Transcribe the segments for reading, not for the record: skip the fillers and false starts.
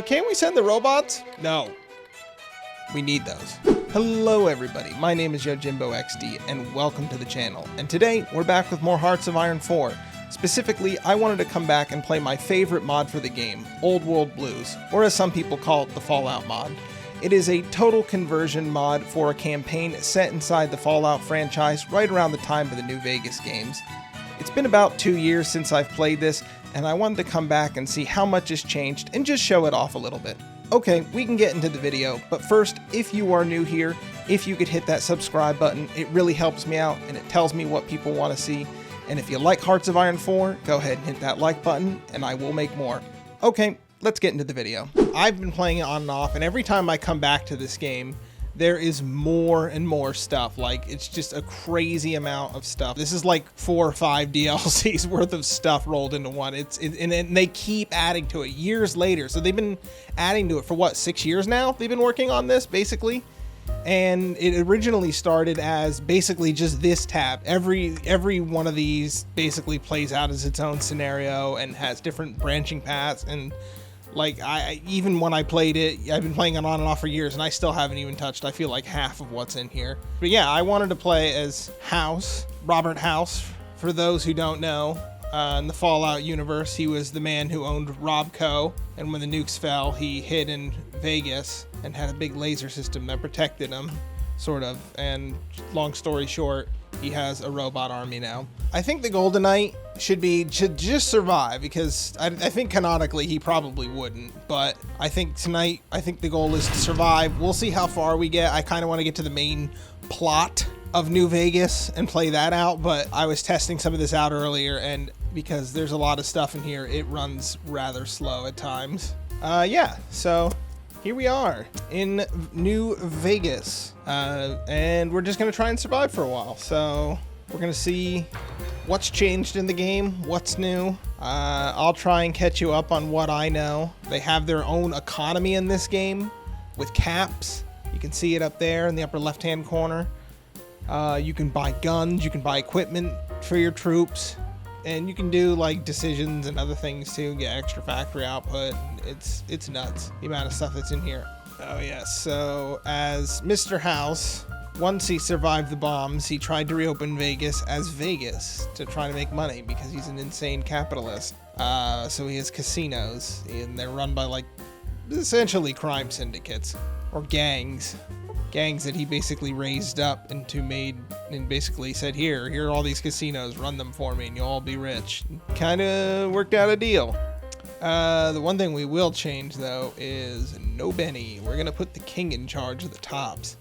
But can't we send the robots? No. We need those. Hello everybody, my name is YujimboXD and welcome to the channel. And today we're back with more Hearts of Iron 4. Specifically, I wanted to come back and play my favorite mod for the game, Old World Blues, or as some people call it, the Fallout mod. It is a total conversion mod for a campaign set inside the Fallout franchise right around the time of the New Vegas games. It's been about 2 years since I've played this, and I wanted to come back and see how much has changed and just show it off a little bit. Okay, we can get into the video, but first, if you are new here, if you could hit that subscribe button, it really helps me out and it tells me what people want to see. And if you like Hearts of Iron 4, go ahead and hit that like button and I will make more. Okay, let's get into the video. I've been playing it on and off, and every time I come back to this game, there is more and more stuff. Like, it's just a crazy amount of stuff. This is like 4 or 5 DLCs worth of stuff rolled into one. And they keep adding to it years later. So they've been adding to it for what, 6 years now? They've been working on this, basically. And it originally started as basically just this tab. Every one of these basically plays out as its own scenario and has different branching paths. And like, even when I played it, I've been playing it on and off for years, and I still haven't even touched, I feel like, half of what's in here. But yeah, I wanted to play as House, Robert House. For those who don't know, in the Fallout universe, he was the man who owned Robco, and when the nukes fell, he hid in Vegas and had a big laser system that protected him, sort of. And long story short, he has a robot army now. I think the Golden Knight should just survive, because I think canonically he probably wouldn't, but I think tonight, the goal is to survive. We'll see how far we get. I kind of want to get to the main plot of New Vegas and play that out, but I was testing some of this out earlier, and because there's a lot of stuff in here, it runs rather slow at times. Yeah, so here we are in New Vegas, and we're just gonna try and survive for a while. So we're gonna see what's changed in the game, what's new. I'll try and catch you up on what I know. They have their own economy in this game with caps. You can see it up there in the upper left-hand corner. You can buy guns, you can buy equipment for your troops, and you can do like decisions and other things too, get extra factory output. It's nuts, the amount of stuff that's in here. Oh yes, so as Mr.House, once he survived the bombs, he tried to reopen Vegas as Vegas to try to make money because he's an insane capitalist. So he has casinos, and they're run by like essentially crime syndicates or gangs that he basically raised up into and basically said, here are all these casinos, run them for me and you'll all be rich. Kind of worked out a deal. The one thing we will change though is no Benny. We're gonna put the king in charge of the tops.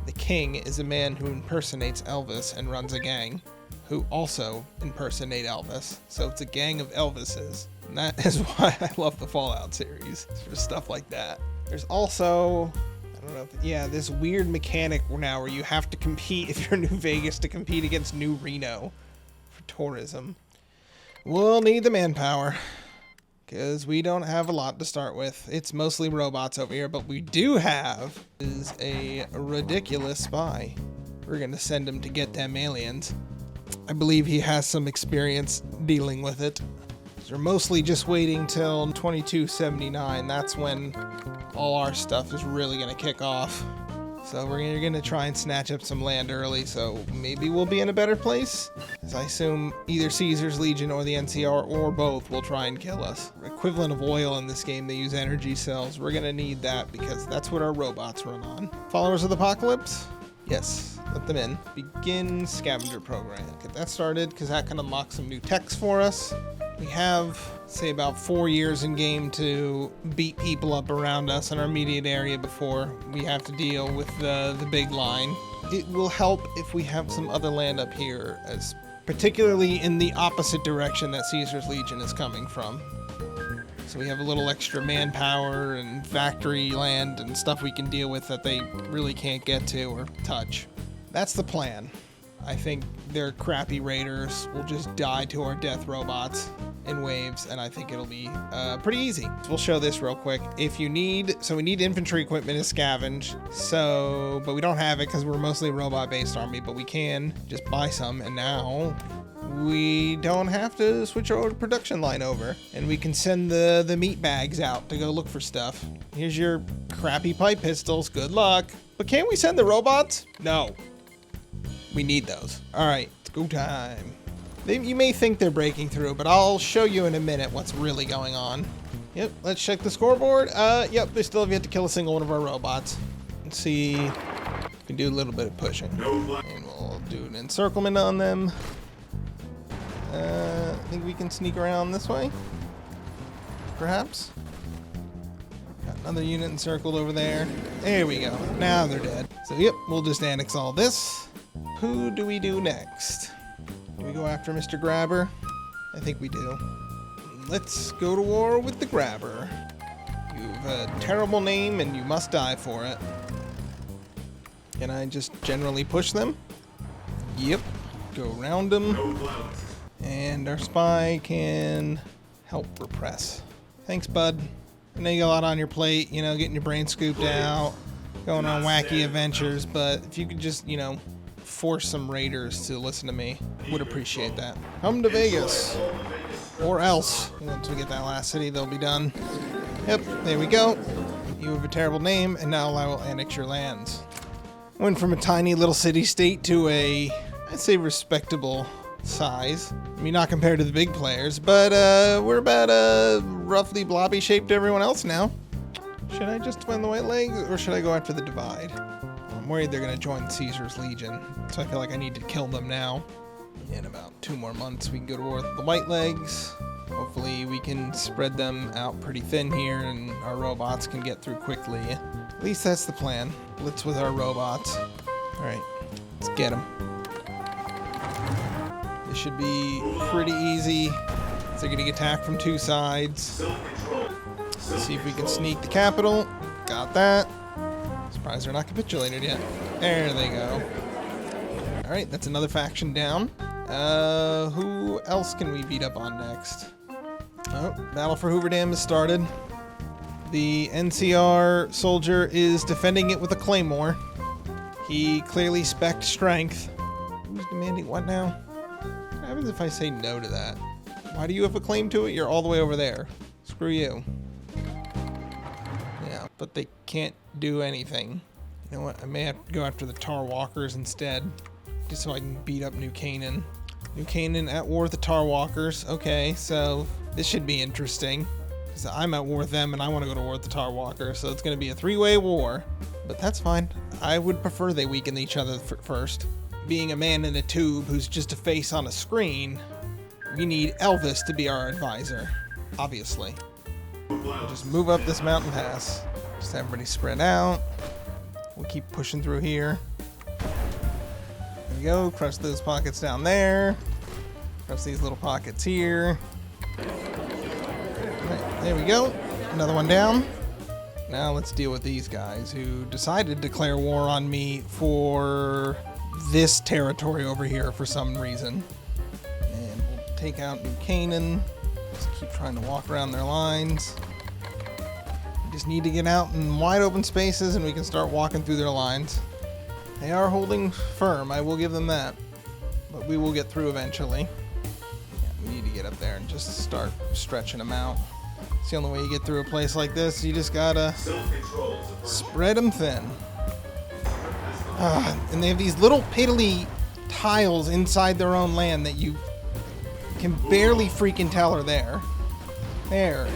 The king is a man who impersonates Elvis and runs a gang who also impersonate Elvis. So it's a gang of Elvises. And that is why I love the Fallout series, for stuff like that. There's also, I don't know, yeah, this weird mechanic now where you have to compete, if you're in New Vegas, to compete against New Reno for tourism. We'll need the manpower, because we don't have a lot to start with. It's mostly robots over here, but we do have is a ridiculous spy. We're gonna send him to get them aliens. I believe he has some experience dealing with it. So we're mostly just waiting till 2279. That's when all our stuff is really gonna kick off. So we're gonna try and snatch up some land early, so maybe we'll be in a better place. As I assume either Caesar's Legion or the NCR or both will try and kill us. Equivalent of oil in this game, they use energy cells. We're gonna need that because that's what our robots run on. Followers of the Apocalypse? Yes, let them in. Begin scavenger program. Get that started, because that can unlock some new techs for us. We have, say, about 4 years in game to beat people up around us in our immediate area before we have to deal with the big line. It will help if we have some other land up here, as particularly in the opposite direction that Caesar's Legion is coming from. So we have a little extra manpower and factory land and stuff we can deal with that they really can't get to or touch. That's the plan. I think their crappy raiders will just die to our death robots in waves, and I think it'll be pretty easy. So we'll show this real quick. If you need, so we need infantry equipment to scavenge, but we don't have it because we're mostly a robot-based army, but we can just buy some, and now we don't have to switch our production line over, and we can send the meat bags out to go look for stuff. Here's your crappy pipe pistols. Good luck. But can't we send the robots? No. We need those. All right, it's go time. You may think they're breaking through, but I'll show you in a minute what's really going on. Yep, let's check the scoreboard. Yep, they still have yet to kill a single one of our robots. Let's see. We can do a little bit of pushing. And we'll do an encirclement on them. I think we can sneak around this way. Perhaps. Got another unit encircled over there. There we go. Now they're dead. So, yep, we'll just annex all this. Who do we do next? Do we go after Mr. Grabber? I think we do. Let's go to war with the Grabber. You've a terrible name and you must die for it. Can I just generally push them? Yep. Go around them. And our spy can help repress. Thanks, bud. I know you got a lot on your plate, you know, getting your brain scooped out, going on wacky adventures, but if you could just, you know, force some raiders to listen to me, would appreciate that. Come to Vegas. Or else. Once we get that last city, they'll be done. Yep, there we go. You have a terrible name, and now I will annex your lands. Went from a tiny little city-state to a, I'd say, respectable size. I mean, not compared to the big players, but we're about roughly blobby shaped to everyone else now. Should I just win the White Legs, or should I go after the Divide? I'm worried they're going to join Caesar's Legion, so I feel like I need to kill them now. In about 2 more months, we can go to war with the White Legs. Hopefully we can spread them out pretty thin here, and our robots can get through quickly. At least that's the plan. Blitz with our robots. Alright, let's get them. This should be pretty easy. They're getting attacked from 2 sides. Let's see if we can sneak the capital. Got that. Surprised they're not capitulated yet. There they go. Alright, that's another faction down. Who else can we beat up on next? Oh, Battle for Hoover Dam has started. The NCR soldier is defending it with a claymore. He clearly spec'd strength. Who's demanding what now? What happens if I say no to that? Why do you have a claim to it? You're all the way over there. Screw you. Yeah, but they can't do anything. You know what? I may have to go after the Tar Walkers instead, just so I can beat up New Canaan. New Canaan at war with the Tar Walkers. Okay, so this should be interesting, because I'm at war with them and I want to go to war with the Tar Walkers, so it's going to be a 3-way war. But that's fine. I would prefer they weaken each other first. Being a man in a tube who's just a face on a screen, we need Elvis to be our advisor, obviously. We'll just move up this mountain pass. Just everybody spread out. We'll keep pushing through here. There we go. Crush those pockets down there. Crush these little pockets here. Right, there we go. Another one down. Now let's deal with these guys who decided to declare war on me for this territory over here for some reason. And we'll take out New Canaan. Just keep trying to walk around their lines. We just need to get out in wide open spaces and we can start walking through their lines. They are holding firm, I will give them that. But we will get through eventually. Yeah, we need to get up there and just start stretching them out. It's the only way you get through a place like this. You just gotta spread them thin. And they have these little piddly tiles inside their own land that you can barely freaking tell are there. There.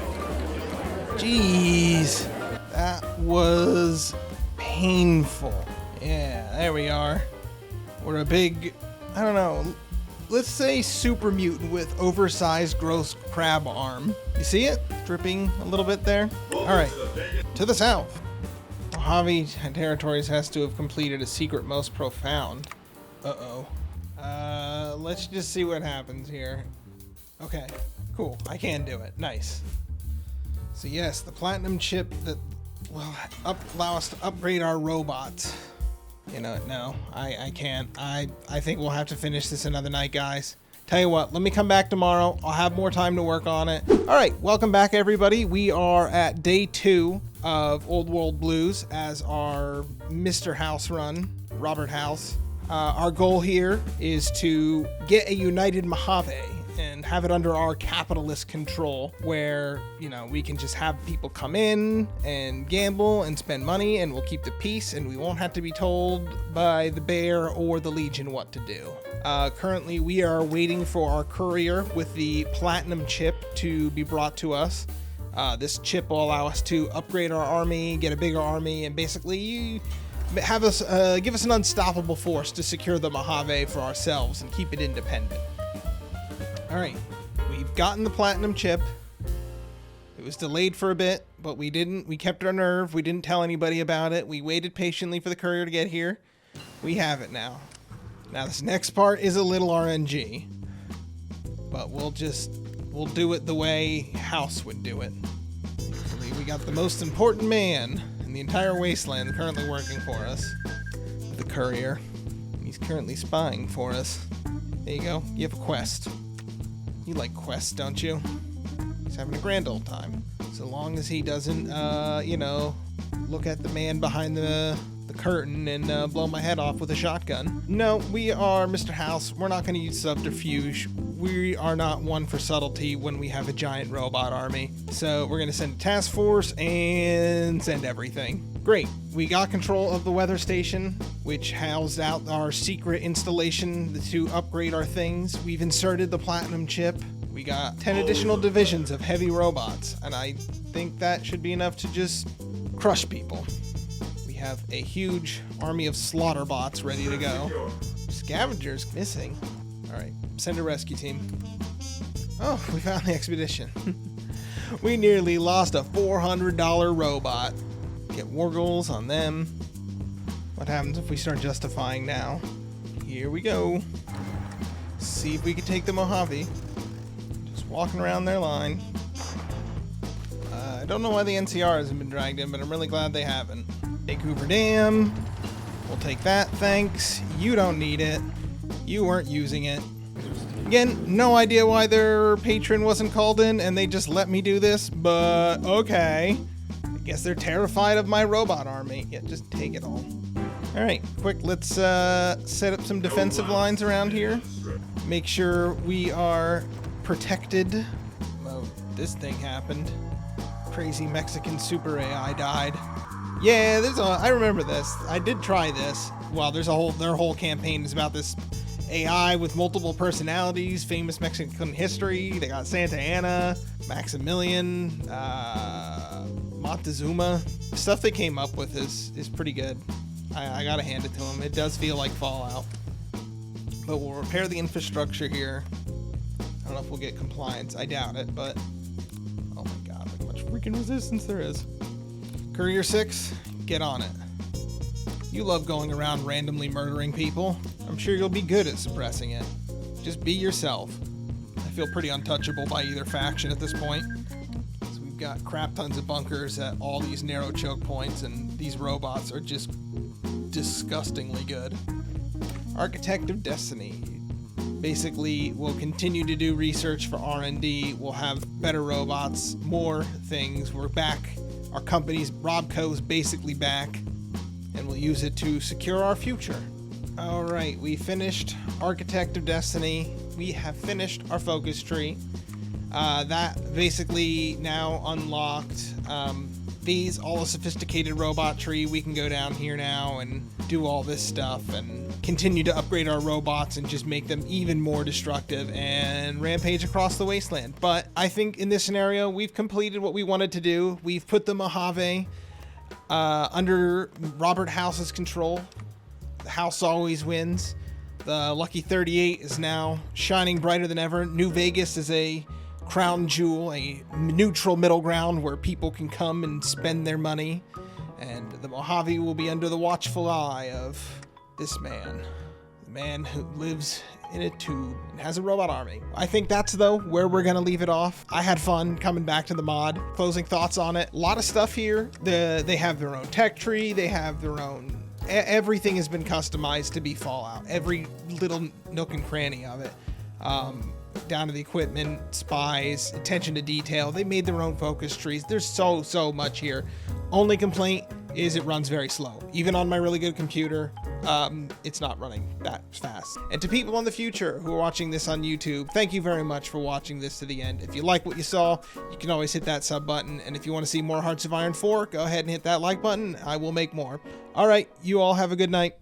Jeez. That was painful. Yeah, there we are. We're a big, I don't know, let's say super mutant with oversized gross crab arm. You see it? Dripping a little bit there. All right, to the south. Mojave Territories has to have completed a secret most profound. Uh-oh. Let's just see what happens here. Okay, cool. I can do it. Nice. So yes, the platinum chip that will allow us to upgrade our robots. You know, no, I can't. I think we'll have to finish this another night, guys. Tell you what, let me come back tomorrow. I'll have more time to work on it. All right, welcome back, everybody. We are at day 2 of Old World Blues as our Mr. House run, Robert House. Our goal here is to get a united Mojave and have it under our capitalist control where, you know, we can just have people come in and gamble and spend money and we'll keep the peace and we won't have to be told by the bear or the Legion what to do. Currently, we are waiting for our courier with the platinum chip to be brought to us. This chip will allow us to upgrade our army, get a bigger army, and basically have us give us an unstoppable force to secure the Mojave for ourselves and keep it independent. All right, we've gotten the platinum chip. It was delayed for a bit, but we kept our nerve. We didn't tell anybody about it. We waited patiently for the courier to get here. We have it now. Now this next part is a little RNG, but we'll do it the way House would do it. We got the most important man in the entire wasteland currently working for us, the courier. He's currently spying for us. There you go. You have a quest. You like quests, don't you? He's having a grand old time. So long as he doesn't, you know, look at the man behind the curtain and blow my head off with a shotgun. No, we are Mr.House. We're not going to use subterfuge. We are not one for subtlety when we have a giant robot army. So we're going to send a task force and send everything. Great. We got control of the weather station, which housed out our secret installation to upgrade our things. We've inserted the platinum chip. We got 10 additional divisions of heavy robots, and I think that should be enough to just crush people. We have a huge army of slaughter bots ready to go. Scavengers missing. All right, send a rescue team. Oh, we found the expedition. We nearly lost a $400 robot. Get war goals on them. What happens if we start justifying now? Here we go. See if we can take the Mojave. Just walking around their line. I don't know why the NCR hasn't been dragged in, but I'm really glad they haven't. Take Hoover Dam. We'll take that, thanks. You don't need it. You weren't using it. Again, no idea why their patron wasn't called in and they just let me do this, but okay. I guess they're terrified of my robot army. Yeah, just take it all. All right, quick, let's set up some defensive lines around here. Make sure we are protected. Oh, this thing happened. Crazy Mexican super AI died. Yeah, I remember this. I did try this. Well, their whole campaign is about this AI with multiple personalities, famous Mexican history. They got Santa Anna, Maximilian, Montezuma. The stuff they came up with is pretty good. I gotta hand it to them. It does feel like Fallout. But we'll repair the infrastructure here. I don't know if we'll get compliance. I doubt it, but oh my god, look how much freaking resistance there is. Courier 6, get on it. You love going around randomly murdering people. I'm sure you'll be good at suppressing it. Just be yourself. I feel pretty untouchable by either faction at this point. So we've got crap tons of bunkers at all these narrow choke points, and these robots are just disgustingly good. Architect of Destiny. Basically, we'll continue to do research for R&D. We'll have better robots, more things. We're back. Our company's Robco's basically back, and we'll use it to secure our future. All right, we finished Architect of Destiny. We have finished our focus tree. That basically now unlocked all the sophisticated robot tree. We can go down here now and do all this stuff and continue to upgrade our robots and just make them even more destructive and rampage across the wasteland. But I think in this scenario, we've completed what we wanted to do. We've put the Mojave under Robert House's control. The House always wins. The Lucky 38 is now shining brighter than ever. New Vegas is a crown jewel, a neutral middle ground where people can come and spend their money. And the Mojave will be under the watchful eye of this man. The man who lives in a tube and has a robot army. I think that's, though, where we're going to leave it off. I had fun coming back to the mod. Closing thoughts on it. A lot of stuff here. They have their own tech tree. They have their own... Everything has been customized to be Fallout. Every little nook and cranny of it. Down to the equipment, spies, attention to detail. They made their own focus trees. There's so much here. Only complaint is it runs very slow. Even on my really good computer, it's not running that fast. And to people in the future who are watching this on YouTube, thank you very much for watching this to the end. If you like what you saw, you can always hit that sub button. And if you want to see more Hearts of Iron 4, go ahead and hit that like button. I will make more. All right, you all have a good night.